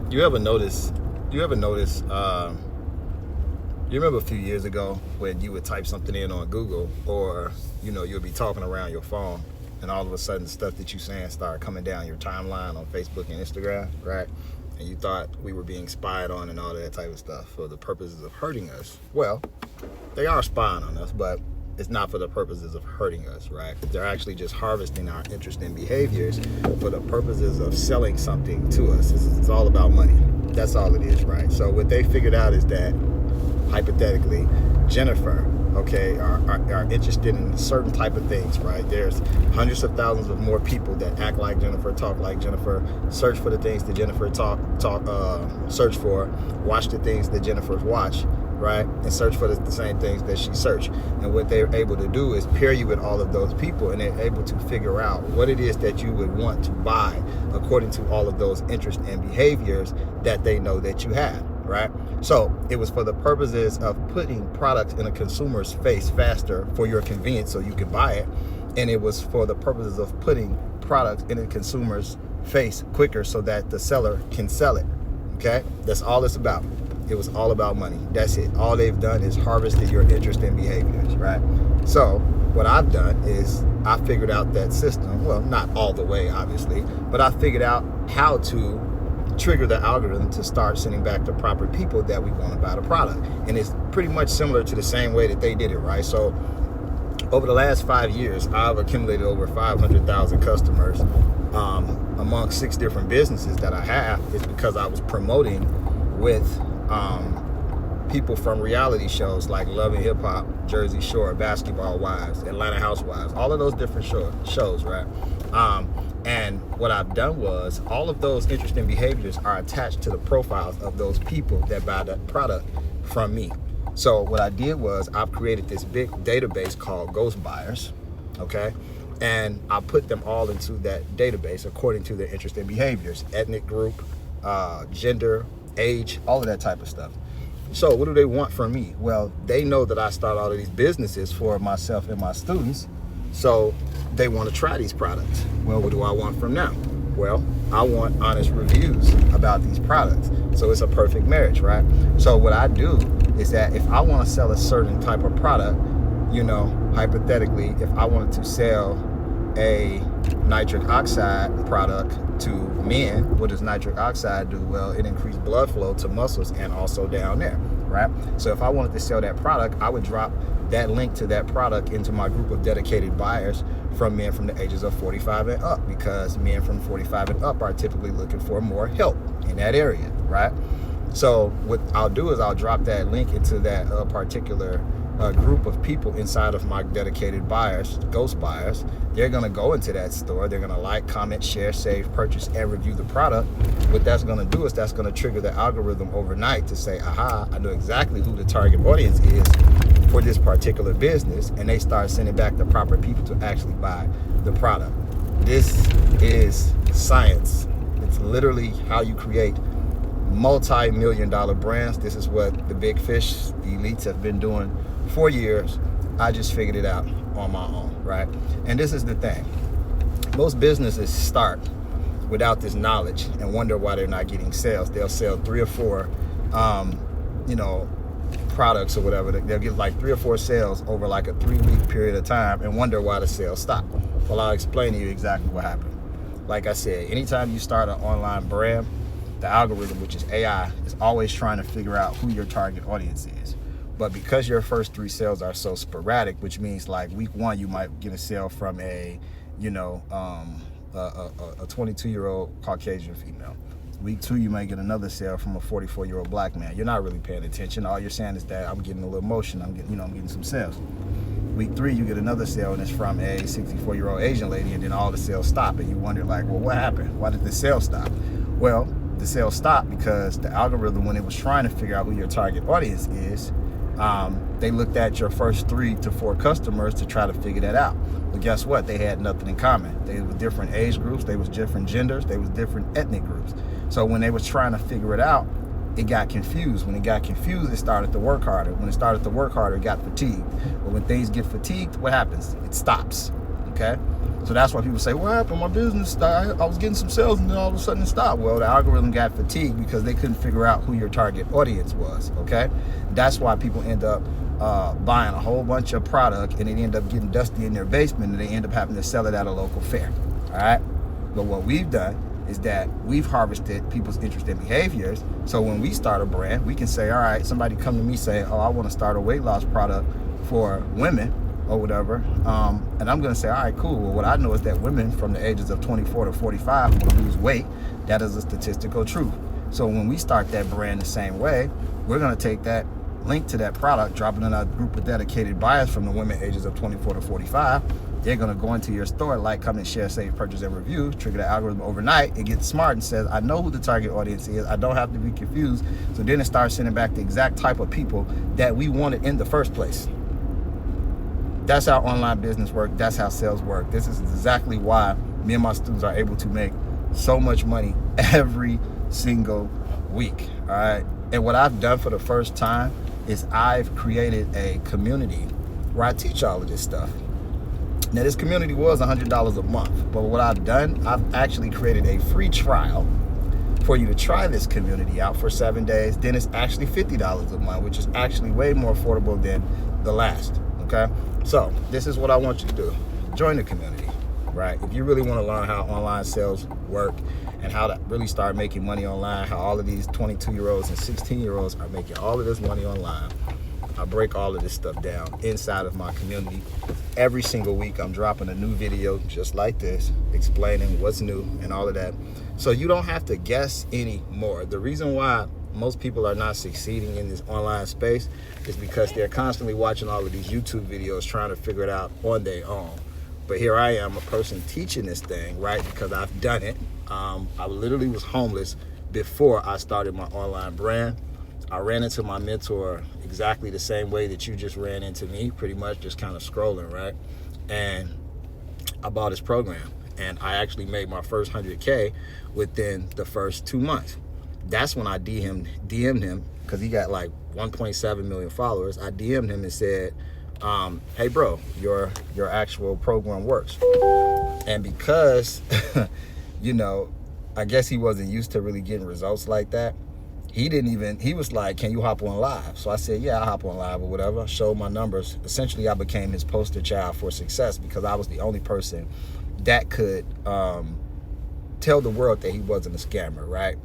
You ever notice? You ever notice? You remember a few years ago when you would type something in on Google, or you'll be talking around your phone, and all of a sudden the stuff that you saying started coming down your timeline on Facebook and Instagram, right? And you thought we were being spied on and all that type of stuff for the purposes of hurting us. Well, they are spying on us, but it's not for the purposes of hurting us, right? They're actually just harvesting our interest in behaviors for the purposes of selling something to us. It's all about money. That's all it is, right? So what they figured out is that, hypothetically, Jennifer, okay, are interested in certain type of things, right? There's hundreds of thousands of more people that act like Jennifer, talk like Jennifer, search for the things that Jennifer search for, watch the things that Jennifer's watch, right? And search for the same things that she searched. And what they're able to do is pair you with all of those people, and they're able to figure out what it is that you would want to buy according to all of those interests and behaviors that they know that you have, right? So it was for the purposes of putting products in a consumer's face faster for your convenience so you can buy it. And it was for the purposes of putting products in a consumer's face quicker so that the seller can sell it. Okay? That's all it's about. It was all about money. That's it. All they've done is harvested your interest and behaviors, right? So what I've done is I figured out that system. Well, not all the way, obviously, but I figured out how to trigger the algorithm to start sending back the proper people that we want to buy the product. And it's pretty much similar to the same way that they did it, right? So over the last 5 years, I've accumulated over 500,000 customers among 6 different businesses that I have. It's because I was promoting with people from reality shows like Love and Hip Hop, Jersey Shore, Basketball Wives, Atlanta Housewives, all of those different shows, right? And what I've done was all of those interesting behaviors are attached to the profiles of those people that buy that product from me. So what I did was I've created this big database called Ghost Buyers, okay? And I put them all into that database according to their interesting behaviors, ethnic group, gender, age, all of that type of stuff. So what do they want from me? Well, they know that I start all of these businesses for myself and my students. So they want to try these products. Well, what do I want from them? Well, I want honest reviews about these products. So it's a perfect marriage, right? So what I do is that if I want to sell a certain type of product, hypothetically, if I wanted to sell a nitric oxide product to men, what does nitric oxide do? Well, it increases blood flow to muscles and also down there, right? So if I wanted to sell that product, I would drop that link to that product into my group of dedicated buyers from men from the ages of 45 and up, because men from 45 and up are typically looking for more help in that area, right? So what I'll do is I'll drop that link into that particular group of people inside of my dedicated buyers, Ghost Buyers. They're going to go into that store. They're going to like, comment, share, save, purchase, and review the product. What that's going to do is that's going to trigger the algorithm overnight to say, aha, I know exactly who the target audience is for this particular business, and they start sending back the proper people to actually buy the product. This is science. It's literally how you create multi-million-dollar brands. This is what the big fish, the elites, have been doing for years. I just figured it out on my own, right? And this is the thing. Most businesses start without this knowledge and wonder why they're not getting sales. They'll sell 3 or 4, products or whatever. They'll get like 3 or 4 sales over like a 3-week period of time and wonder why the sales stop. Well, I'll explain to you exactly what happened. Like I said, anytime you start an online brand, the algorithm, which is AI, is always trying to figure out who your target audience is. But because your first 3 sales are so sporadic, which means like week 1, you might get a sale from a 22-year-old Caucasian female. Week 2, you might get another sale from a 44-year-old black man. You're not really paying attention. All you're saying is that I'm getting a little motion. I'm getting some sales. Week 3, you get another sale, and it's from a 64-year-old Asian lady, and then all the sales stop, and you wonder like, well, what happened? Why did the sales stop? Well, the sales stopped because the algorithm, when it was trying to figure out who your target audience is, they looked at your first 3 to 4 customers to try to figure that out. But guess what? They had nothing in common. They were different age groups. They was different genders. They was different ethnic groups. So when they was trying to figure it out, it got confused. When it got confused, it started to work harder. When it started to work harder, it got fatigued. But when things get fatigued, what happens? It stops, okay? So that's why people say, what happened? My business, I was getting some sales and then all of a sudden it stopped. Well, the algorithm got fatigued because they couldn't figure out who your target audience was, okay? That's why people end up buying a whole bunch of product and they end up getting dusty in their basement and they end up having to sell it at a local fair, all right? But what we've done is that we've harvested people's interest and behaviors. So when we start a brand, we can say, all right, somebody come to me saying, oh, I want to start a weight loss product for women or whatever. And I'm going to say, all right, cool. Well, what I know is that women from the ages of 24 to 45 want to lose weight. That is a statistical truth. So when we start that brand the same way, we're going to take that link to that product, drop it in a group of dedicated buyers from the women ages of 24 to 45. They're going to go into your store, like, comment, share, save, purchase, and review, trigger the algorithm overnight. It gets smart and says, I know who the target audience is. I don't have to be confused. So then it starts sending back the exact type of people that we wanted in the first place. That's how online business works. That's how sales work. This is exactly why me and my students are able to make so much money every single week, all right? And what I've done for the first time is I've created a community where I teach all of this stuff. Now, this community was $100 a month, but what I've done, I've actually created a free trial for you to try this community out for 7 days. Then it's actually $50 a month, which is actually way more affordable than the last, okay? So this is what I want you to do. Join the community, right? If you really want to learn how online sales work and how to really start making money online, how all of these 22-year-olds and 16-year-olds are making all of this money online, I break all of this stuff down inside of my community. Every single week, I'm dropping a new video just like this, explaining what's new and all of that. So you don't have to guess anymore. The reason why most people are not succeeding in this online space is because they're constantly watching all of these YouTube videos trying to figure it out on their own. But here I am, a person teaching this thing, right? Because I've done it. I literally was homeless before I started my online brand. I ran into my mentor exactly the same way that you just ran into me, pretty much just kind of scrolling, right? And I bought his program and I actually made my first 100K within the first 2 months. That's when I DM'd him because he got like 1.7 million followers. I DM'd him and said, hey bro, your actual program works. And because, you know, I guess he wasn't used to really getting results like that, he was like, can you hop on live? So I said, yeah, I'll hop on live or whatever. I showed my numbers. Essentially, I became his poster child for success because I was the only person that could tell the world that he wasn't a scammer, right?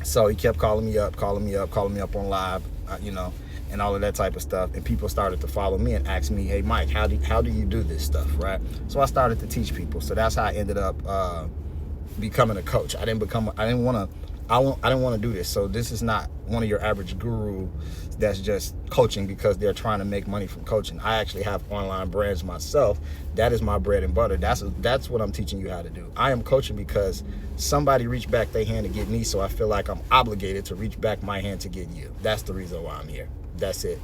So he kept calling me up on live, you know, and all of that type of stuff. And people started to follow me and ask me, hey, Mike, how do you do this stuff, right? So I started to teach people. So that's how I ended up becoming a coach. I didn't want to do this. So this is not one of your average guru that's just coaching because they're trying to make money from coaching. I actually have online brands myself. That is my bread and butter. That's what I'm teaching you how to do. I am coaching because somebody reached back their hand to get me, so I feel like I'm obligated to reach back my hand to get you. That's the reason why I'm here. That's it.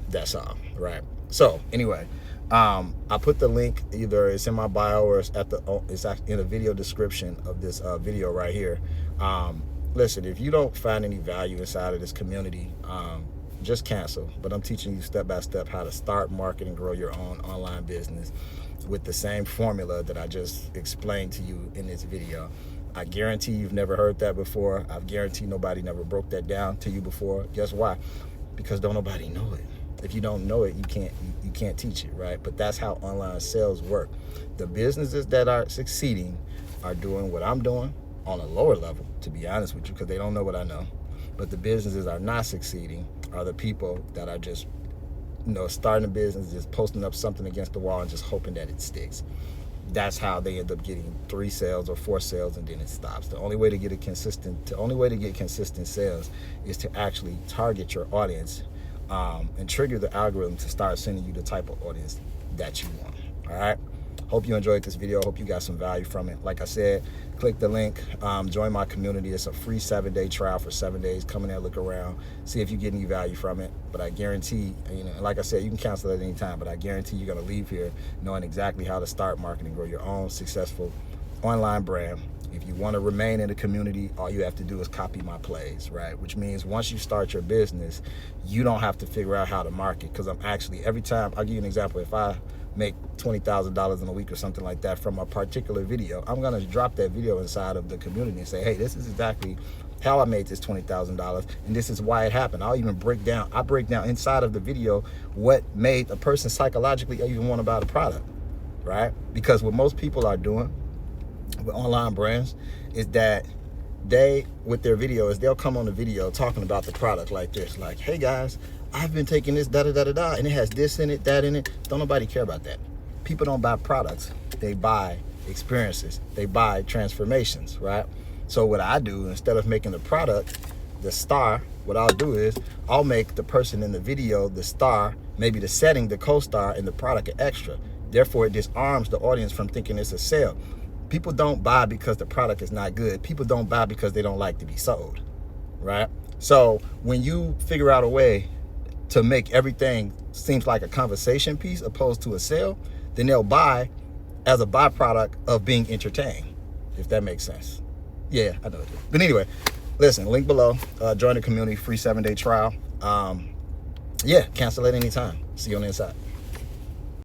That's all, right? So anyway, I put the link, either it's in my bio or it's in the video description of this video right here. Listen, if you don't find any value inside of this community, just cancel. But I'm teaching you step by step how to start, market, and grow your own online business with the same formula that I just explained to you in this video. I guarantee you've never heard that before. I guarantee nobody never broke that down to you before. Guess why? Because don't nobody know it. If you don't know it, you can't teach it, right? But that's how online sales work. The businesses that are succeeding are doing what I'm doing on a lower level, to be honest with you, because they don't know what I know. But the businesses are not succeeding are the people that are just, you know, starting a business, just posting up something against the wall and just hoping that it sticks. That's how they end up getting 3 sales or 4 sales and then it stops. The only way to get consistent sales is to actually target your audience and trigger the algorithm to start sending you the type of audience that you want. All right. Hope you enjoyed this video. Hope you got some value from it. Like I said, click the link, join my community. It's a free 7-day trial for 7 days. Come in there, look around, see if you get any value from it. But I guarantee, you know, like I said, you can cancel at any time, but I guarantee you're going to leave here knowing exactly how to start, marketing, grow your own successful online brand. If you want to remain in the community, all you have to do is copy my plays, right? Which means once you start your business, you don't have to figure out how to market, because I'm actually, every time, I'll give you an example. If I make $20,000 in a week or something like that from a particular video, I'm going to drop that video inside of the community and say, hey, this is exactly how I made this $20,000, and this is why it happened. I'll even break down inside of the video what made a person psychologically even want to buy the product, right? Because what most people are doing with online brands is that they, with their videos, they'll come on the video talking about the product like this, like, hey guys, I've been taking this da-da-da-da-da, and it has this in it, that in it. Don't nobody care about that. People don't buy products, they buy experiences, they buy transformations, right? So what I do, instead of making the product the star, what I'll do is I'll make the person in the video the star, maybe the setting the co-star, and the product an extra. Therefore, it disarms the audience from thinking it's a sale. People don't buy because the product is not good. People don't buy because they don't like to be sold, right? So when you figure out a way to make everything seems like a conversation piece opposed to a sale, then they'll buy as a byproduct of being entertained, if that makes sense. Yeah, I know it. But anyway, listen, link below. Join the community, free 7-day trial. Yeah, cancel at any time. See you on the inside.